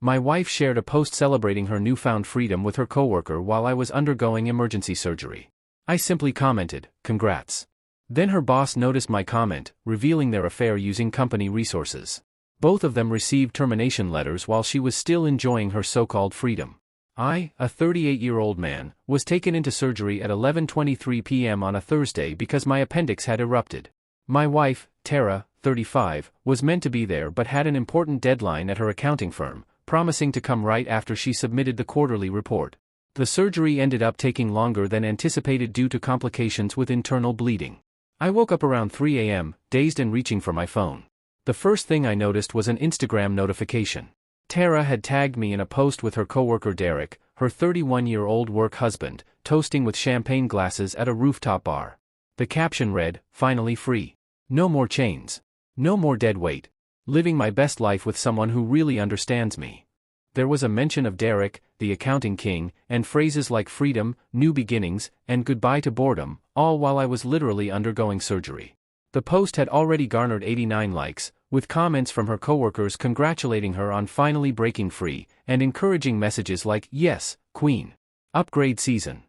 My wife shared a post celebrating her newfound freedom with her coworker while I was undergoing emergency surgery. I simply commented, "Congrats." Then her boss noticed my comment, revealing their affair using company resources. Both of them received termination letters while she was still enjoying her so-called freedom. I, a 38-year-old man, was taken into surgery at 11:23 p.m. on a Thursday because my appendix had erupted. My wife, Tara, 35, was meant to be there but had an important deadline at her accounting firm, promising to come right after she submitted the quarterly report. The surgery ended up taking longer than anticipated due to complications with internal bleeding. I woke up around 3 a.m., dazed and reaching for my phone. The first thing I noticed was an Instagram notification. Tara had tagged me in a post with her coworker Derek, her 31-year-old work husband, toasting with champagne glasses at a rooftop bar. The caption read, "Finally free. No more chains. No more dead weight. Living my best life with someone who really understands me." There was a mention of Derek, the accounting king, and phrases like freedom, new beginnings, and goodbye to boredom, all while I was literally undergoing surgery. The post had already garnered 89 likes, with comments from her coworkers congratulating her on finally breaking free, and encouraging messages like, "Yes, Queen. Upgrade season."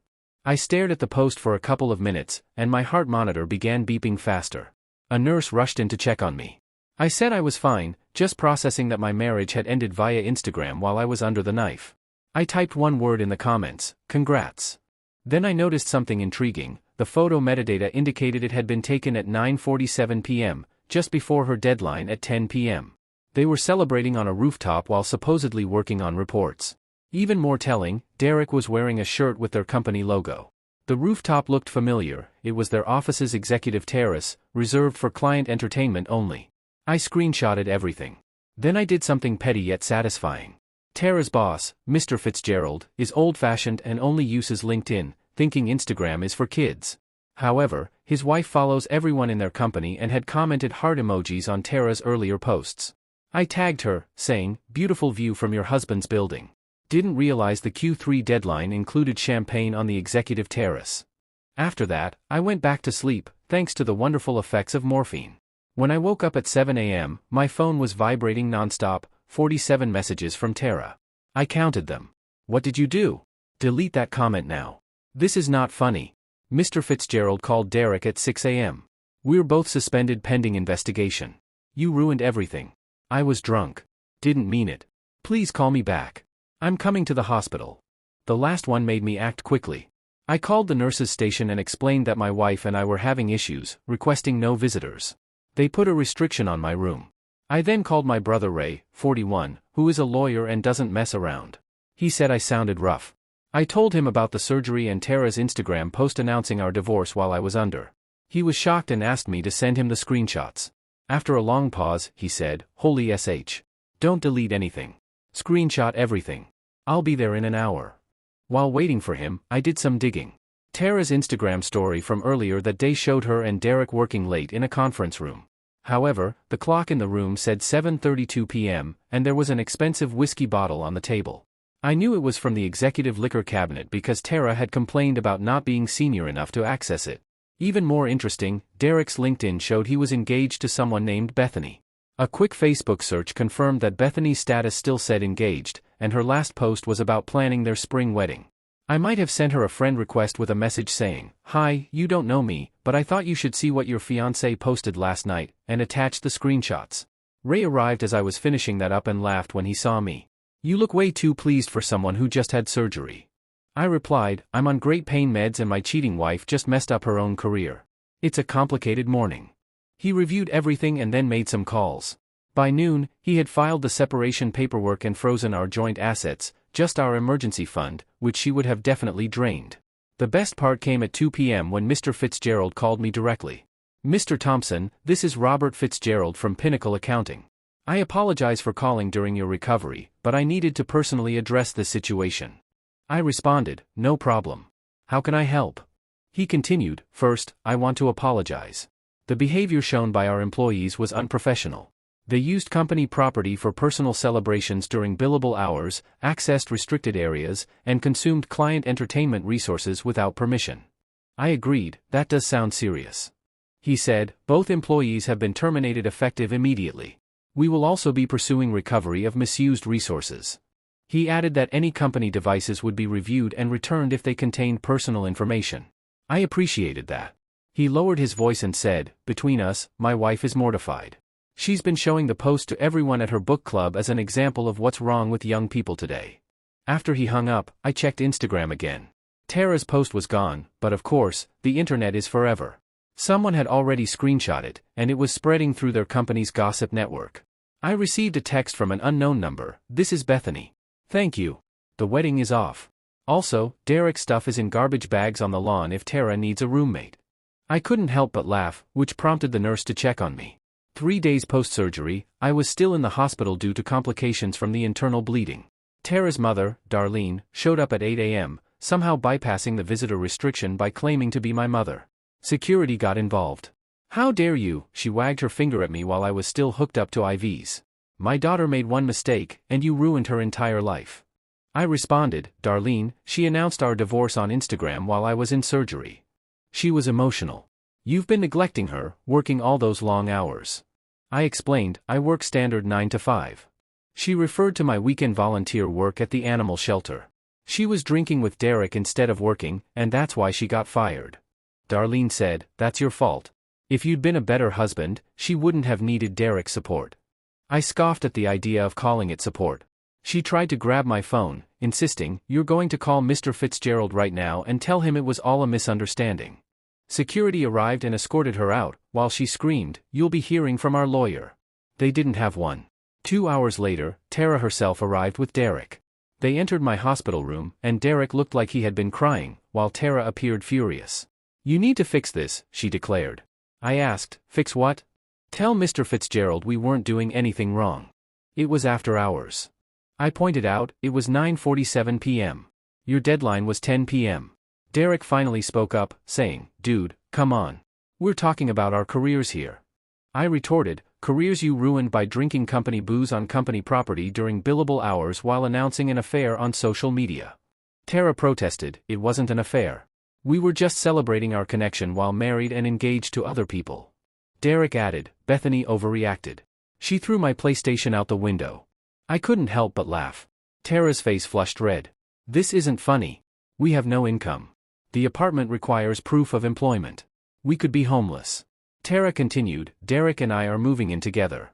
I stared at the post for a couple of minutes, and my heart monitor began beeping faster. A nurse rushed in to check on me. I said I was fine, just processing that my marriage had ended via Instagram while I was under the knife. I typed one word in the comments, "Congrats." Then I noticed something intriguing. The photo metadata indicated it had been taken at 9:47 p.m., just before her deadline at 10 p.m. They were celebrating on a rooftop while supposedly working on reports. Even more telling, Derek was wearing a shirt with their company logo. The rooftop looked familiar. It was their office's executive terrace, reserved for client entertainment only. I screenshotted everything. Then I did something petty yet satisfying. Tara's boss, Mr. Fitzgerald, is old-fashioned and only uses LinkedIn, thinking Instagram is for kids. However, his wife follows everyone in their company and had commented heart emojis on Tara's earlier posts. I tagged her, saying, "Beautiful view from your husband's building." Didn't realize the Q3 deadline included champagne on the executive terrace. After that, I went back to sleep, thanks to the wonderful effects of morphine. When I woke up at 7 a.m., my phone was vibrating nonstop, 47 messages from Tara. I counted them. "What did you do? Delete that comment now. This is not funny." Mr. Fitzgerald called Derek at 6 a.m. "We're both suspended pending investigation. You ruined everything. I was drunk. Didn't mean it. Please call me back. I'm coming to the hospital." The last one made me act quickly. I called the nurses' station and explained that my wife and I were having issues, requesting no visitors. They put a restriction on my room. I then called my brother Ray, 41, who is a lawyer and doesn't mess around. He said I sounded rough. I told him about the surgery and Tara's Instagram post announcing our divorce while I was under. He was shocked and asked me to send him the screenshots. After a long pause, he said, "Holy sh. Don't delete anything. Screenshot everything. I'll be there in an hour." While waiting for him, I did some digging. Tara's Instagram story from earlier that day showed her and Derek working late in a conference room. However, the clock in the room said 7:32 p.m., and there was an expensive whiskey bottle on the table. I knew it was from the executive liquor cabinet because Tara had complained about not being senior enough to access it. Even more interesting, Derek's LinkedIn showed he was engaged to someone named Bethany. A quick Facebook search confirmed that Bethany's status still said engaged, and her last post was about planning their spring wedding. I might have sent her a friend request with a message saying, "Hi, you don't know me, but I thought you should see what your fiancé posted last night," and attached the screenshots. Ray arrived as I was finishing that up and laughed when he saw me. "You look way too pleased for someone who just had surgery." I replied, "I'm on great pain meds and my cheating wife just messed up her own career. It's a complicated morning." He reviewed everything and then made some calls. By noon, he had filed the separation paperwork and frozen our joint assets, just our emergency fund, which she would have definitely drained. The best part came at 2 p.m. when Mr. Fitzgerald called me directly. "Mr. Thompson, this is Robert Fitzgerald from Pinnacle Accounting. I apologize for calling during your recovery, but I needed to personally address this situation." I responded, "No problem. How can I help?" He continued, "First, I want to apologize. The behavior shown by our employees was unprofessional. They used company property for personal celebrations during billable hours, accessed restricted areas, and consumed client entertainment resources without permission." I agreed, "That does sound serious." He said, "Both employees have been terminated effective immediately. We will also be pursuing recovery of misused resources. He added that any company devices would be reviewed and returned if they contained personal information. I appreciated that. He lowered his voice and said, "Between us, my wife is mortified. She's been showing the post to everyone at her book club as an example of what's wrong with young people today." After he hung up, I checked Instagram again. Tara's post was gone, but of course, the internet is forever. Someone had already screenshot it, and it was spreading through their company's gossip network. I received a text from an unknown number. "This is Bethany. Thank you. The wedding is off. Also, Derek's stuff is in garbage bags on the lawn if Tara needs a roommate." I couldn't help but laugh, which prompted the nurse to check on me. 3 days post-surgery, I was still in the hospital due to complications from the internal bleeding. Tara's mother, Darlene, showed up at 8 a.m., somehow bypassing the visitor restriction by claiming to be my mother. Security got involved. "How dare you?" She wagged her finger at me while I was still hooked up to IVs. "My daughter made one mistake, and you ruined her entire life." I responded, "Darlene, she announced our divorce on Instagram while I was in surgery." She was emotional. "You've been neglecting her, working all those long hours." I explained, "I work standard 9 to 5. She referred to my weekend volunteer work at the animal shelter. She was drinking with Derek instead of working, and that's why she got fired." Darlene said, "That's your fault. If you'd been a better husband, she wouldn't have needed Derek's support." I scoffed at the idea of calling it support. She tried to grab my phone, insisting, "You're going to call Mr. Fitzgerald right now and tell him it was all a misunderstanding." Security arrived and escorted her out, while she screamed, "You'll be hearing from our lawyer." They didn't have one. 2 hours later, Tara herself arrived with Derek. They entered my hospital room, and Derek looked like he had been crying, while Tara appeared furious. "You need to fix this," she declared. I asked, "Fix what?" "Tell Mr. Fitzgerald we weren't doing anything wrong. It was after hours." I pointed out, "It was 9:47 p.m. Your deadline was 10 p.m. Derek finally spoke up, saying, "Dude, come on. We're talking about our careers here." I retorted, "Careers you ruined by drinking company booze on company property during billable hours while announcing an affair on social media." Tara protested, "It wasn't an affair. We were just celebrating our connection while married and engaged to other people." Derek added, "Bethany overreacted. She threw my PlayStation out the window." I couldn't help but laugh. Tara's face flushed red. "This isn't funny. We have no income. The apartment requires proof of employment. We could be homeless." Tara continued, "Derek and I are moving in together."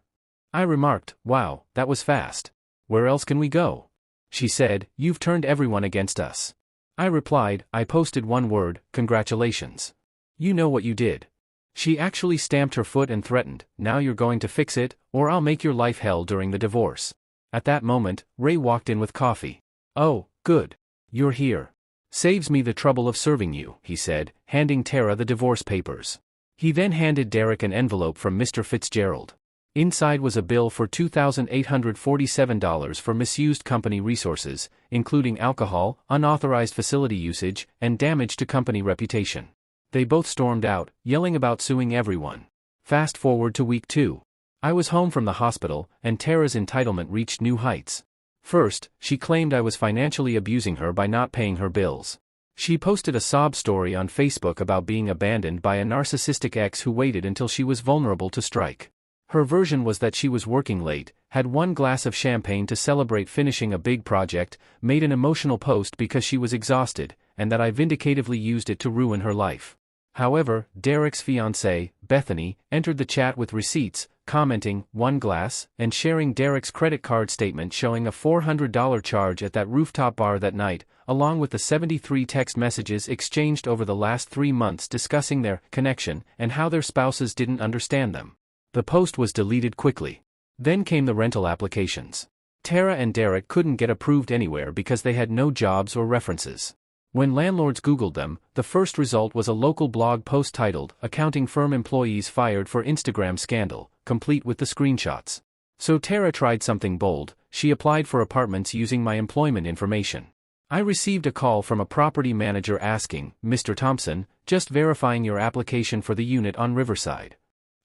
I remarked, "Wow, that was fast. Where else can we go?" She said, "You've turned everyone against us." I replied, "I posted one word, congratulations. You know what you did." She actually stamped her foot and threatened, "Now you're going to fix it, or I'll make your life hell during the divorce." At that moment, Ray walked in with coffee. "Oh, good. You're here. Saves me the trouble of serving you," he said, handing Tara the divorce papers. He then handed Derek an envelope from Mr. Fitzgerald. Inside was a bill for $2,847 for misused company resources, including alcohol, unauthorized facility usage, and damage to company reputation. They both stormed out, yelling about suing everyone. Fast forward to week 2. I was home from the hospital, and Tara's entitlement reached new heights. First, she claimed I was financially abusing her by not paying her bills. She posted a sob story on Facebook about being abandoned by a narcissistic ex who waited until she was vulnerable to strike. Her version was that she was working late, had one glass of champagne to celebrate finishing a big project, made an emotional post because she was exhausted, and that I vindicatively used it to ruin her life. However, Derek's fiancée, Bethany, entered the chat with receipts, commenting, "one glass," and sharing Derek's credit card statement showing a $400 charge at that rooftop bar that night, along with the 73 text messages exchanged over the last 3 months discussing their connection and how their spouses didn't understand them. The post was deleted quickly. Then came the rental applications. Tara and Derek couldn't get approved anywhere because they had no jobs or references. When landlords Googled them, the first result was a local blog post titled, "Accounting Firm Employees Fired for Instagram Scandal," complete with the screenshots. So Tara tried something bold. She applied for apartments using my employment information. I received a call from a property manager asking, "Mr. Thompson, just verifying your application for the unit on Riverside."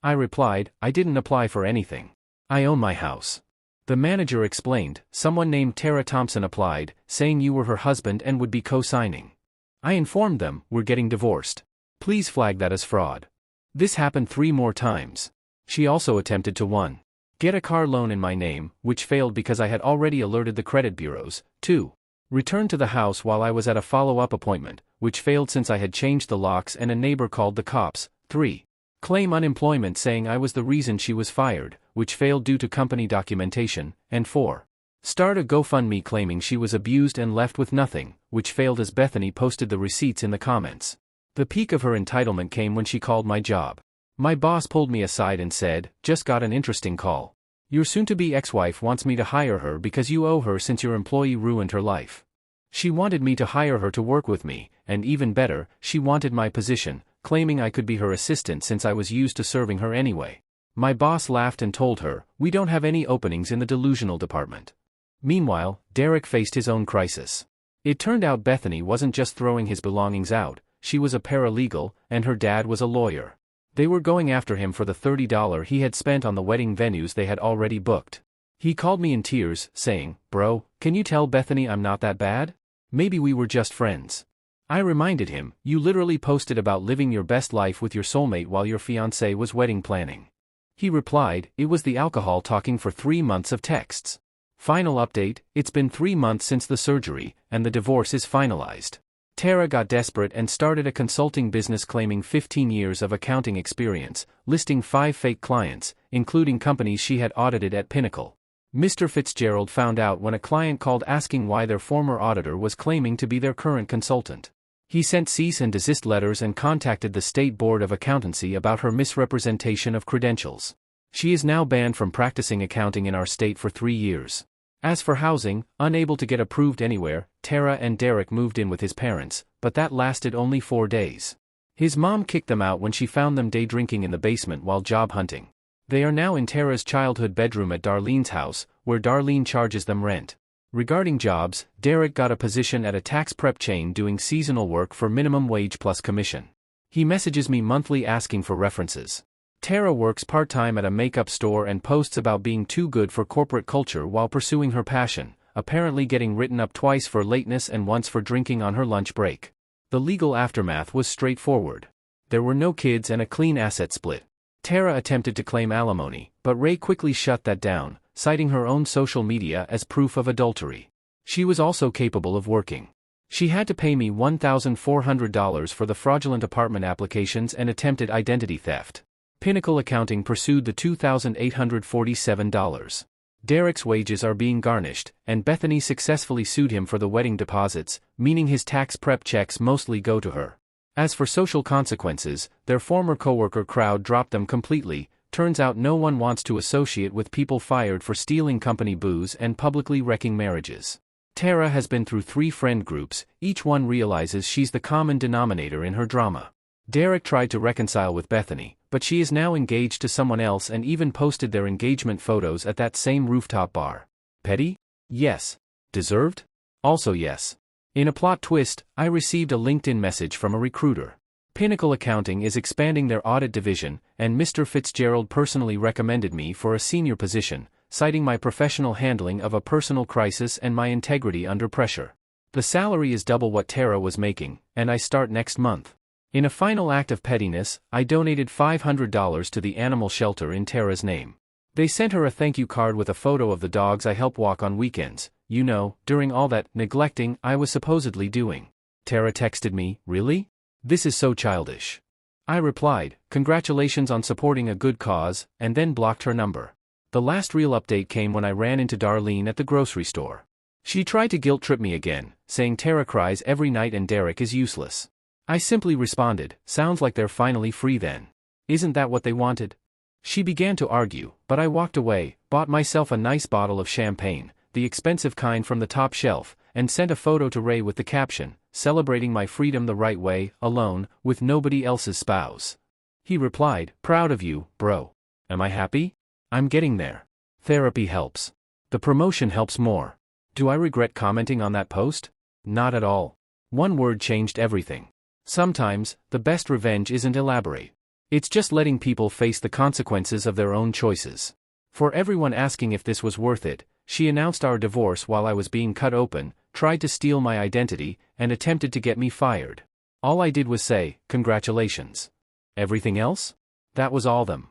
I replied, "I didn't apply for anything. I own my house." The manager explained, "Someone named Tara Thompson applied, saying you were her husband and would be co-signing." I informed them, "We're getting divorced. Please flag that as fraud." This happened 3 more times. She also attempted to 1. Get a car loan in my name, which failed because I had already alerted the credit bureaus. 2. Return to the house while I was at a follow-up appointment, which failed since I had changed the locks and a neighbor called the cops. 3. Claim unemployment saying I was the reason she was fired, which failed due to company documentation. And 4. Start a GoFundMe claiming she was abused and left with nothing, which failed as Bethany posted the receipts in the comments. The peak of her entitlement came when she called my job. My boss pulled me aside and said, "Just got an interesting call. Your soon-to-be ex-wife wants me to hire her because you owe her since your employee ruined her life. She wanted me to hire her to work with me, and even better, she wanted my position, claiming I could be her assistant since I was used to serving her anyway." My boss laughed and told her, "We don't have any openings in the delusional department." Meanwhile, Derek faced his own crisis. It turned out Bethany wasn't just throwing his belongings out, she was a paralegal, and her dad was a lawyer. They were going after him for the $30 he had spent on the wedding venues they had already booked. He called me in tears, saying, "Bro, can you tell Bethany I'm not that bad? Maybe we were just friends." I reminded him, "You literally posted about living your best life with your soulmate while your fiancé was wedding planning." He replied, "It was the alcohol talking for 3 months of texts." Final update, it's been 3 months since the surgery, and the divorce is finalized. Tara got desperate and started a consulting business claiming 15 years of accounting experience, listing 5 fake clients, including companies she had audited at Pinnacle. Mr. Fitzgerald found out when a client called asking why their former auditor was claiming to be their current consultant. He sent cease and desist letters and contacted the State Board of Accountancy about her misrepresentation of credentials. She is now banned from practicing accounting in our state for 3 years. As for housing, unable to get approved anywhere, Tara and Derek moved in with his parents, but that lasted only 4 days. His mom kicked them out when she found them day drinking in the basement while job hunting. They are now in Tara's childhood bedroom at Darlene's house, where Darlene charges them rent. Regarding jobs, Derek got a position at a tax prep chain doing seasonal work for minimum wage plus commission. He messages me monthly asking for references. Tara works part-time at a makeup store and posts about being too good for corporate culture while pursuing her passion, apparently getting written up twice for lateness and once for drinking on her lunch break. The legal aftermath was straightforward. There were no kids and a clean asset split. Tara attempted to claim alimony, but Ray quickly shut that down, citing her own social media as proof of adultery. She was also capable of working. She had to pay me $1,400 for the fraudulent apartment applications and attempted identity theft. Pinnacle Accounting pursued the $2,847. Derek's wages are being garnished, and Bethany successfully sued him for the wedding deposits, meaning his tax prep checks mostly go to her. As for social consequences, their former coworker crowd dropped them completely. Turns out no one wants to associate with people fired for stealing company booze and publicly wrecking marriages. Tara has been through 3 friend groups, each one realizes she's the common denominator in her drama. Derek tried to reconcile with Bethany, but she is now engaged to someone else and even posted their engagement photos at that same rooftop bar. Petty? Yes. Deserved? Also yes. In a plot twist, I received a LinkedIn message from a recruiter. Pinnacle Accounting is expanding their audit division, and Mr. Fitzgerald personally recommended me for a senior position, citing my professional handling of a personal crisis and my integrity under pressure. The salary is double what Tara was making, and I start next month. In a final act of pettiness, I donated $500 to the animal shelter in Tara's name. They sent her a thank you card with a photo of the dogs I help walk on weekends, you know, during all that neglecting I was supposedly doing. Tara texted me, "Really? This is so childish." I replied, "Congratulations on supporting a good cause," and then blocked her number. The last real update came when I ran into Darlene at the grocery store. She tried to guilt-trip me again, saying Tara cries every night and Derek is useless. I simply responded, "Sounds like they're finally free then. Isn't that what they wanted?" She began to argue, but I walked away, bought myself a nice bottle of champagne, the expensive kind from the top shelf, and sent a photo to Ray with the caption, "Celebrating my freedom the right way, alone, with nobody else's spouse." He replied, "Proud of you, bro. Am I happy? I'm getting there. Therapy helps. The promotion helps more. Do I regret commenting on that post? Not at all. One word changed everything. Sometimes, the best revenge isn't elaborate. It's just letting people face the consequences of their own choices. For everyone asking if this was worth it, she announced our divorce while I was being cut open, tried to steal my identity, and attempted to get me fired. All I did was say, "Congratulations." Everything else? That was all them.